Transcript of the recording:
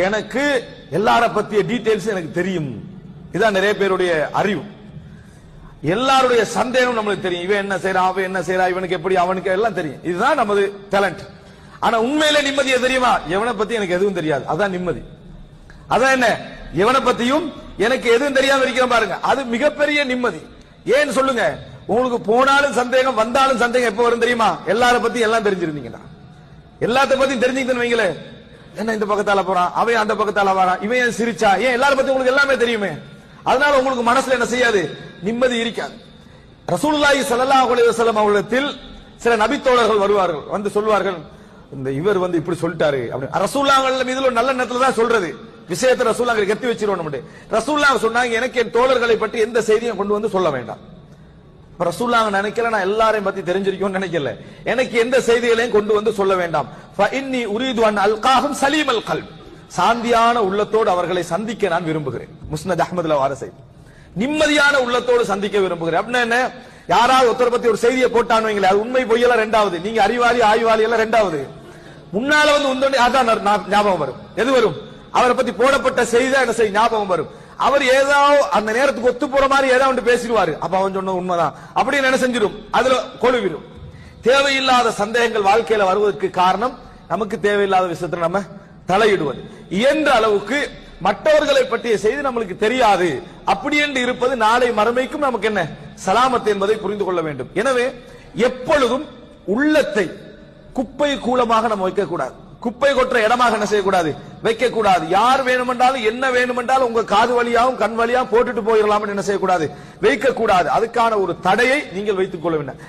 எனக்கு எல்லார பத்திய டீடைல்ஸ் எனக்கு தெரியும். இதான் நிறைய பேருடைய அறிவு. எல்லாருடைய சந்தேகம் நம்மளுக்கு தெரியும். இவன் என்ன செய்யறான், அவன் என்ன செய்யறான், இவனுக்கு எப்படி, அவனுக்கு எல்லாம் தெரியும். இதுதான் நமது டேலண்ட். ஆனா உண்மையில நிம்மதியை தெரியுமா? எவனை பத்தி எனக்கு எதுவும் தெரியாது, அதான் நிம்மதி. அதான் என்ன, எவனை பத்தியும் எனக்கு எதுவும் தெரியாம இருக்கிற பாருங்க, அது மிகப்பெரிய நிம்மதி. ஏன்னு சொல்லுங்க, உங்களுக்கு போனாலும் சந்தேகம் வந்தாலும் சந்தேகம் எப்ப வரும் தெரியுமா? எல்லார பத்தி எல்லாம் தெரிஞ்சிருந்தீங்கன்னா, எல்லாத்த பத்தியும் தெரிஞ்சுக்கிட்டு வைங்களே, என்ன இந்த பக்கத்தால போறான், அவன் அந்த பக்கத்தால வரான், இவன் ஏன் சிரிச்சா, ஏன் எல்லார பத்தி உங்களுக்கு எல்லாமே தெரியுமே. அதனால உங்களுக்கு மனசுல என்ன செய்யாது, நிம்மதி இருக்காது. ரசூலுல்லாஹி ஸல்லல்லாஹு அலைஹி வஸல்லம் அவர்களிடத்தில் சில நபித்தோழர்கள் வருவார்கள், வந்து சொல்வார்கள், இந்த இவர் வந்து இப்படி சொல்லிட்டாரு அப்படி. ரசூலுல்லாஹ் மீது நல்ல நேரத்துல தான் சொல்றது விஷயத்தை ரசூலுல்லாஹ் கத்தி வச்சிருவோம். ரசூலுல்லாஹ் சொன்னாங்க, எனக்கு என் தோழர்களை பற்றி எந்த செய்தியும் கொண்டு வந்து சொல்ல வேண்டாம். ரசூலுல்லாஹ் நினைக்கல நான் எல்லாரையும் பத்தி தெரிஞ்சிருக்கோம்னு நினைக்கல, எனக்கு எந்த செய்திகளையும் கொண்டு வந்து சொல்ல வேண்டாம். ஃபஇன்னி உரீது அன் அல்காஹும் சலீமல் கல்ப், சாந்தியான உள்ளத்தோடு அவர்களை சந்திக்க நான் விரும்புகிறேன். முஸ்னத் அஹ்மதுல வார செய்தி, நிம்மதியான உள்ளத்தோடு சந்திக்க விரும்புகிறேன். அப்படின்னா என்ன, யாராவது ஒருத்தரை பத்தி ஒரு செய்தியை போட்டான்னு வைங்களேன், அது உண்மை பொய்யெல்லாம் ரெண்டாவது, நீங்க அறிவாளி ஆய்வாளி எல்லாம் ரெண்டாவது, முன்னால வந்து உந்தோட அதான் ஞாபகம் வரும். எது வரும்? அவரை பத்தி போடப்பட்ட செய்தி என்ன செய்ய ஞாபகம் வரும். அவர் ஏதாவது அந்த நேரத்துக்கு ஒத்து போற மாதிரி ஏதாவது பேசிடுவாரு, அப்ப அவன் சொன்ன உண்மைதான் அப்படின்னு என்ன செஞ்சிடும், அதுல கொழுவிடும். தேவையில்லாத சந்தேகங்கள் வாழ்க்கையில வருவதற்கு காரணம் நமக்கு தேவையில்லாத விஷயத்துல நம்ம தலையிடுவது. இயன்ற அளவுக்கு மற்றவர்களை பற்றிய செய்தி நம்மளுக்கு தெரியாது அப்படி என்று இருப்பது நாளை மறுமைக்கும் நமக்கு என்ன சலாமத் என்பதை புரிந்து கொள்ள வேண்டும். எனவே எப்பொழுதும் உள்ளத்தை குப்பை கூலமாக நம்ம வைக்கக்கூடாது, குப்பை கொற்ற இடமாக என்ன செய்யக்கூடாது, வைக்கக்கூடாது. யார் வேணுமென்றாலும் என்ன வேணுமென்றாலும் உங்க காது வழியாகவும் கண் வழியாகவும் போட்டுட்டு போயிடலாம் என்ன செய்யக்கூடாது, வைக்கக்கூடாது. அதுக்கான ஒரு தடையை நீங்கள் வைத்துக் கொள்ள வேண்டும்.